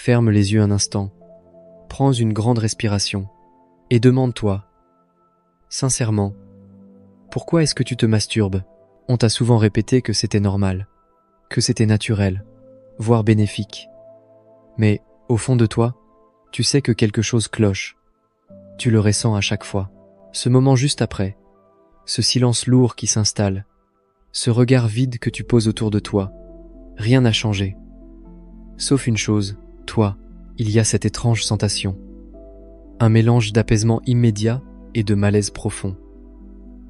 Ferme les yeux un instant, prends une grande respiration et demande-toi, sincèrement, pourquoi est-ce que tu te masturbes? On t'a souvent répété que c'était normal, que c'était naturel, voire bénéfique. Mais, au fond de toi, tu sais que quelque chose cloche. Tu le ressens à chaque fois. Ce moment juste après, ce silence lourd qui s'installe, ce regard vide que tu poses autour de toi, rien n'a changé. Sauf une chose, toi, il y a cette étrange sensation. Un mélange d'apaisement immédiat et de malaise profond.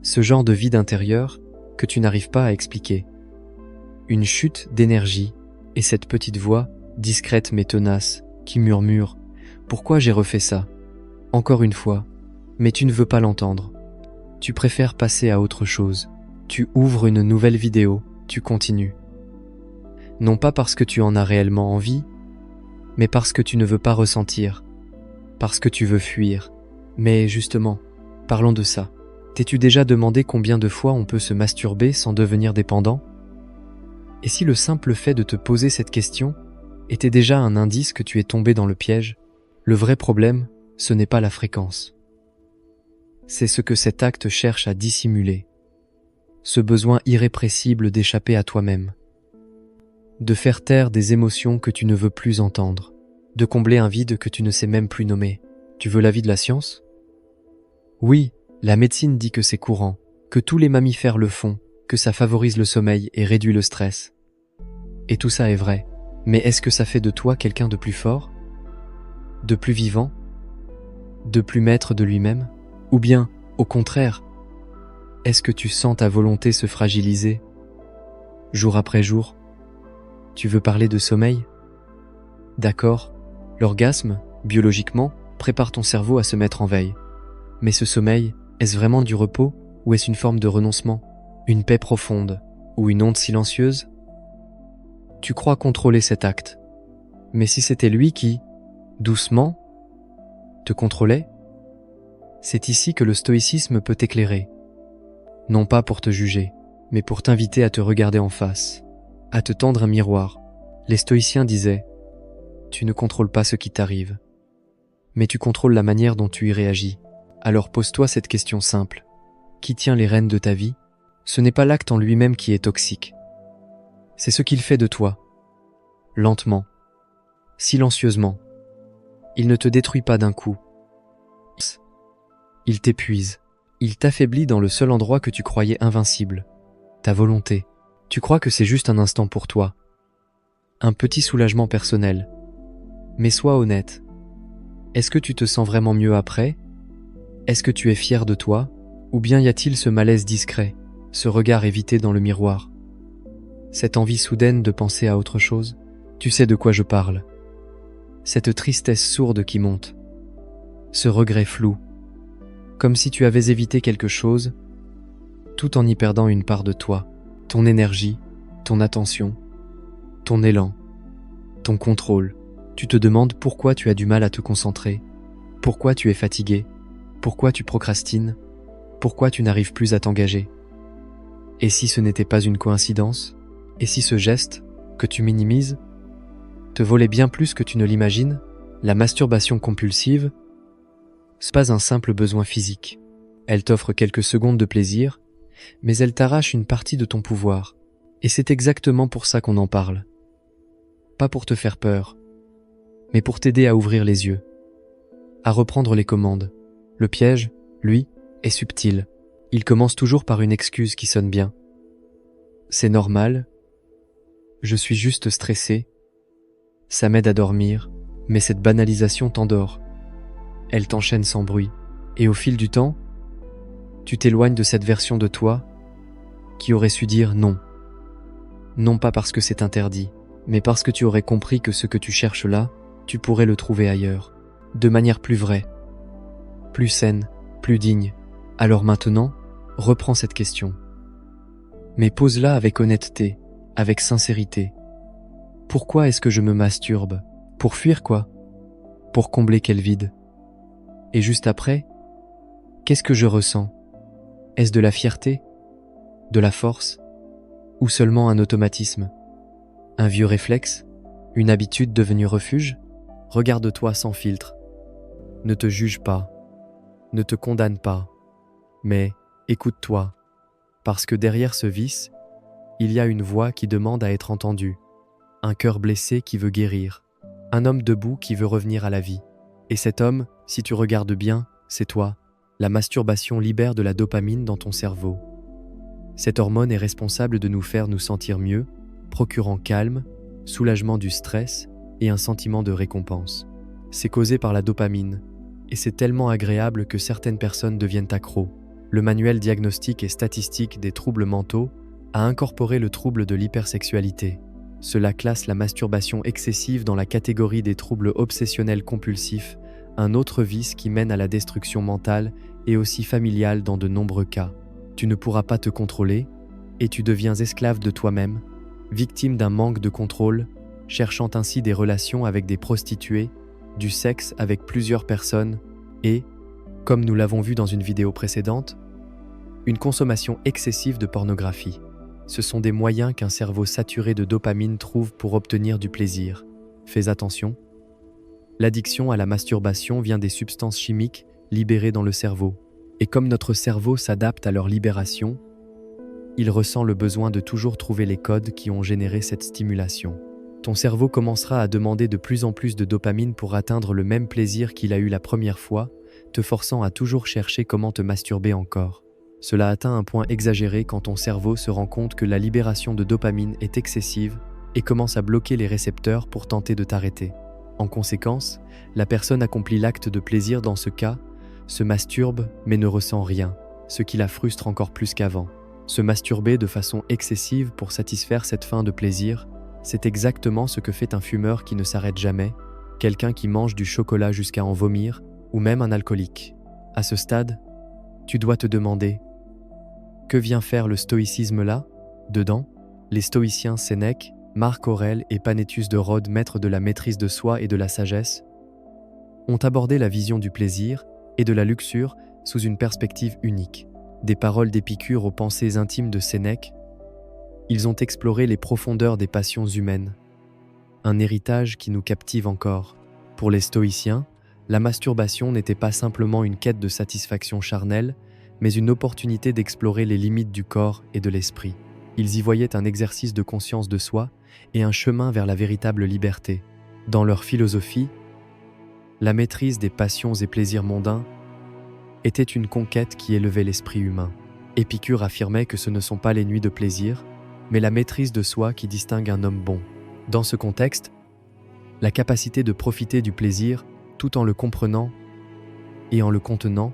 Ce genre de vide intérieur que tu n'arrives pas à expliquer. Une chute d'énergie et cette petite voix, discrète mais tenace, qui murmure « Pourquoi j'ai refait ça ?» Encore une fois, mais tu ne veux pas l'entendre. Tu préfères passer à autre chose. Tu ouvres une nouvelle vidéo, tu continues. Non pas parce que tu en as réellement envie, mais parce que tu ne veux pas ressentir, parce que tu veux fuir. Mais justement, parlons de ça. T'es-tu déjà demandé combien de fois on peut se masturber sans devenir dépendant? Et si le simple fait de te poser cette question était déjà un indice que tu es tombé dans le piège, le vrai problème, ce n'est pas la fréquence. C'est ce que cet acte cherche à dissimuler. Ce besoin irrépressible d'échapper à toi-même. De faire taire des émotions que tu ne veux plus entendre. De combler un vide que tu ne sais même plus nommer. Tu veux l'avis de la science? Oui, la médecine dit que c'est courant, que tous les mammifères le font, que ça favorise le sommeil et réduit le stress. Et tout ça est vrai. Mais est-ce que ça fait de toi quelqu'un de plus fort? De plus vivant? De plus maître de lui-même? Ou bien, au contraire, est-ce que tu sens ta volonté se fragiliser? Jour après jour? Tu veux parler de sommeil? D'accord, l'orgasme, biologiquement, prépare ton cerveau à se mettre en veille. Mais ce sommeil, est-ce vraiment du repos ou est-ce une forme de renoncement? Une paix profonde ou une honte silencieuse? Tu crois contrôler cet acte. Mais si c'était lui qui, doucement, te contrôlait? C'est ici que le stoïcisme peut t'éclairer. Non pas pour te juger, mais pour t'inviter à te regarder en face, à te tendre un miroir. Les stoïciens disaient « Tu ne contrôles pas ce qui t'arrive, mais tu contrôles la manière dont tu y réagis. Alors pose-toi cette question simple. Qui tient les rênes de ta vie? Ce n'est pas l'acte en lui-même qui est toxique. C'est ce qu'il fait de toi. Lentement, silencieusement. Il ne te détruit pas d'un coup. Il t'épuise. Il t'affaiblit dans le seul endroit que tu croyais invincible. Ta volonté. Tu crois que c'est juste un instant pour toi. Un petit soulagement personnel. Mais sois honnête. Est-ce que tu te sens vraiment mieux après? Est-ce que tu es fier de toi? Ou bien y a-t-il ce malaise discret, ce regard évité dans le miroir? Cette envie soudaine de penser à autre chose? Tu sais de quoi je parle. Cette tristesse sourde qui monte. Ce regret flou. Comme si tu avais évité quelque chose, tout en y perdant une part de toi. Ton énergie, ton attention, ton élan, ton contrôle. Tu te demandes pourquoi tu as du mal à te concentrer, pourquoi tu es fatigué, pourquoi tu procrastines, pourquoi tu n'arrives plus à t'engager. Et si ce n'était pas une coïncidence? Et si ce geste, que tu minimises, te volait bien plus que tu ne l'imagines? La masturbation compulsive, c'est pas un simple besoin physique. Elle t'offre quelques secondes de plaisir, mais elle t'arrache une partie de ton pouvoir. Et c'est exactement pour ça qu'on en parle. Pas pour te faire peur, mais pour t'aider à ouvrir les yeux, à reprendre les commandes. Le piège, lui, est subtil. Il commence toujours par une excuse qui sonne bien. C'est normal. Je suis juste stressé. Ça m'aide à dormir, mais cette banalisation t'endort. Elle t'enchaîne sans bruit. Et au fil du temps, tu t'éloignes de cette version de toi qui aurait su dire non. Non pas parce que c'est interdit, mais parce que tu aurais compris que ce que tu cherches là, tu pourrais le trouver ailleurs, de manière plus vraie, plus saine, plus digne. Alors maintenant, reprends cette question. Mais pose-la avec honnêteté, avec sincérité. Pourquoi est-ce que je me masturbe? Pour fuir quoi? Pour combler quel vide? Et juste après, qu'est-ce que je ressens? Est-ce de la fierté? De la force? Ou seulement un automatisme? Un vieux réflexe? Une habitude devenue refuge? Regarde-toi sans filtre. Ne te juge pas. Ne te condamne pas. Mais écoute-toi. Parce que derrière ce vice, il y a une voix qui demande à être entendue. Un cœur blessé qui veut guérir. Un homme debout qui veut revenir à la vie. Et cet homme, si tu regardes bien, c'est toi. La masturbation libère de la dopamine dans ton cerveau. Cette hormone est responsable de nous faire nous sentir mieux, procurant calme, soulagement du stress et un sentiment de récompense. C'est causé par la dopamine, et c'est tellement agréable que certaines personnes deviennent accros. Le manuel diagnostique et statistique des troubles mentaux a incorporé le trouble de l'hypersexualité. Cela classe la masturbation excessive dans la catégorie des troubles obsessionnels compulsifs, un autre vice qui mène à la destruction mentale et aussi familiale dans de nombreux cas. Tu ne pourras pas te contrôler et tu deviens esclave de toi-même, victime d'un manque de contrôle, cherchant ainsi des relations avec des prostituées, du sexe avec plusieurs personnes et, comme nous l'avons vu dans une vidéo précédente, une consommation excessive de pornographie. Ce sont des moyens qu'un cerveau saturé de dopamine trouve pour obtenir du plaisir. Fais attention. L'addiction à la masturbation vient des substances chimiques libérées dans le cerveau. Et comme notre cerveau s'adapte à leur libération, il ressent le besoin de toujours trouver les codes qui ont généré cette stimulation. Ton cerveau commencera à demander de plus en plus de dopamine pour atteindre le même plaisir qu'il a eu la première fois, te forçant à toujours chercher comment te masturber encore. Cela atteint un point exagéré quand ton cerveau se rend compte que la libération de dopamine est excessive et commence à bloquer les récepteurs pour tenter de t'arrêter. En conséquence, la personne accomplit l'acte de plaisir dans ce cas, se masturbe mais ne ressent rien, ce qui la frustre encore plus qu'avant. Se masturber de façon excessive pour satisfaire cette faim de plaisir, c'est exactement ce que fait un fumeur qui ne s'arrête jamais, quelqu'un qui mange du chocolat jusqu'à en vomir, ou même un alcoolique. À ce stade, tu dois te demander: que vient faire le stoïcisme là, dedans? Les stoïciens Sénèque, Marc Aurèle et Panétus de Rhodes, maîtres de la maîtrise de soi et de la sagesse, ont abordé la vision du plaisir et de la luxure sous une perspective unique. Des paroles d'Épicure aux pensées intimes de Sénèque, ils ont exploré les profondeurs des passions humaines, un héritage qui nous captive encore. Pour les stoïciens, la masturbation n'était pas simplement une quête de satisfaction charnelle, mais une opportunité d'explorer les limites du corps et de l'esprit. Ils y voyaient un exercice de conscience de soi et un chemin vers la véritable liberté. Dans leur philosophie, la maîtrise des passions et plaisirs mondains était une conquête qui élevait l'esprit humain. Épicure affirmait que ce ne sont pas les nuits de plaisir, mais la maîtrise de soi qui distingue un homme bon. Dans ce contexte, la capacité de profiter du plaisir tout en le comprenant et en le contenant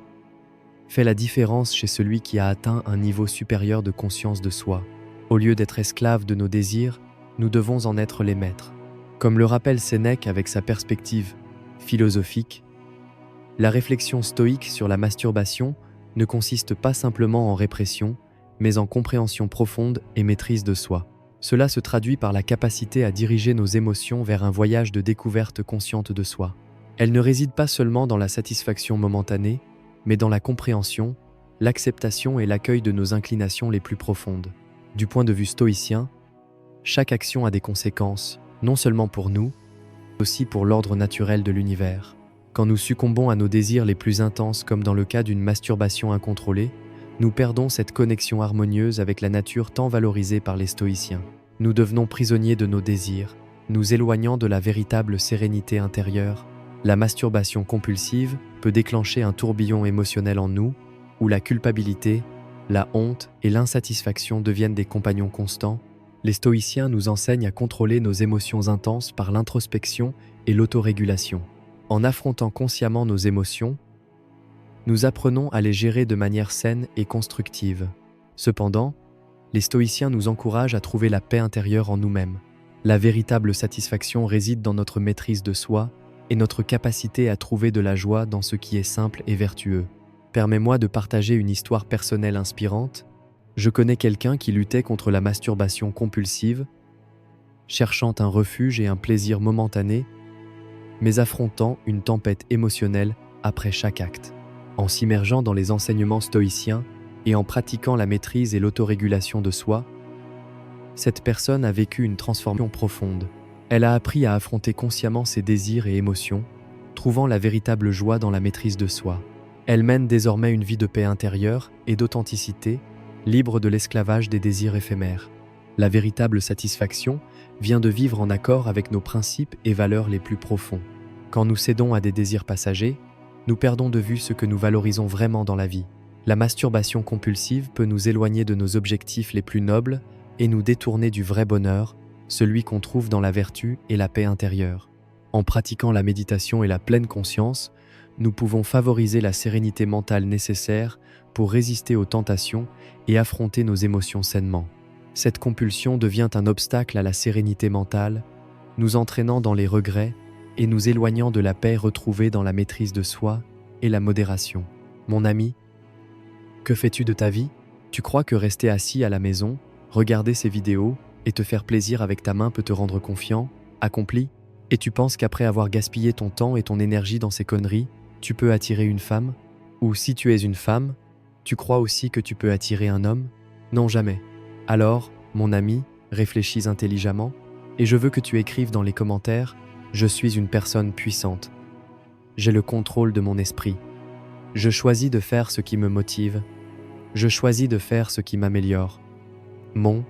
fait la différence chez celui qui a atteint un niveau supérieur de conscience de soi. Au lieu d'être esclaves de nos désirs, nous devons en être les maîtres. Comme le rappelle Sénèque avec sa perspective philosophique, la réflexion stoïque sur la masturbation ne consiste pas simplement en répression, mais en compréhension profonde et maîtrise de soi. Cela se traduit par la capacité à diriger nos émotions vers un voyage de découverte consciente de soi. Elle ne réside pas seulement dans la satisfaction momentanée, mais dans la compréhension, l'acceptation et l'accueil de nos inclinations les plus profondes. Du point de vue stoïcien, chaque action a des conséquences, non seulement pour nous, mais aussi pour l'ordre naturel de l'univers. Quand nous succombons à nos désirs les plus intenses, comme dans le cas d'une masturbation incontrôlée, nous perdons cette connexion harmonieuse avec la nature tant valorisée par les stoïciens. Nous devenons prisonniers de nos désirs, nous éloignant de la véritable sérénité intérieure. La masturbation compulsive peut déclencher un tourbillon émotionnel en nous, où la culpabilité, la honte et l'insatisfaction deviennent des compagnons constants. Les stoïciens nous enseignent à contrôler nos émotions intenses par l'introspection et l'autorégulation. En affrontant consciemment nos émotions, nous apprenons à les gérer de manière saine et constructive. Cependant, les stoïciens nous encouragent à trouver la paix intérieure en nous-mêmes. La véritable satisfaction réside dans notre maîtrise de soi et notre capacité à trouver de la joie dans ce qui est simple et vertueux. Permets-moi de partager une histoire personnelle inspirante. Je connais quelqu'un qui luttait contre la masturbation compulsive, cherchant un refuge et un plaisir momentané, mais affrontant une tempête émotionnelle après chaque acte. En s'immergeant dans les enseignements stoïciens et en pratiquant la maîtrise et l'autorégulation de soi, cette personne a vécu une transformation profonde. Elle a appris à affronter consciemment ses désirs et émotions, trouvant la véritable joie dans la maîtrise de soi. Elle mène désormais une vie de paix intérieure et d'authenticité, libre de l'esclavage des désirs éphémères. La véritable satisfaction vient de vivre en accord avec nos principes et valeurs les plus profonds. Quand nous cédons à des désirs passagers, nous perdons de vue ce que nous valorisons vraiment dans la vie. La masturbation compulsive peut nous éloigner de nos objectifs les plus nobles et nous détourner du vrai bonheur, celui qu'on trouve dans la vertu et la paix intérieure. En pratiquant la méditation et la pleine conscience, nous pouvons favoriser la sérénité mentale nécessaire pour résister aux tentations et affronter nos émotions sainement. Cette compulsion devient un obstacle à la sérénité mentale, nous entraînant dans les regrets et nous éloignant de la paix retrouvée dans la maîtrise de soi et la modération. Mon ami, que fais-tu de ta vie? Tu crois que rester assis à la maison, regarder ces vidéos et te faire plaisir avec ta main peut te rendre confiant, accompli? Et tu penses qu'après avoir gaspillé ton temps et ton énergie dans ces conneries, tu peux attirer une femme? Ou si tu es une femme, tu crois aussi que tu peux attirer un homme? Non, jamais. Alors, mon ami, réfléchis intelligemment, et je veux que tu écrives dans les commentaires « Je suis une personne puissante. J'ai le contrôle de mon esprit. Je choisis de faire ce qui me motive. Je choisis de faire ce qui m'améliore. Mon.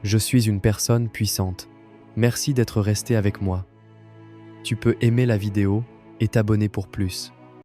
Je suis une personne puissante. Merci d'être resté avec moi. Tu peux aimer la vidéo et t'abonner pour plus.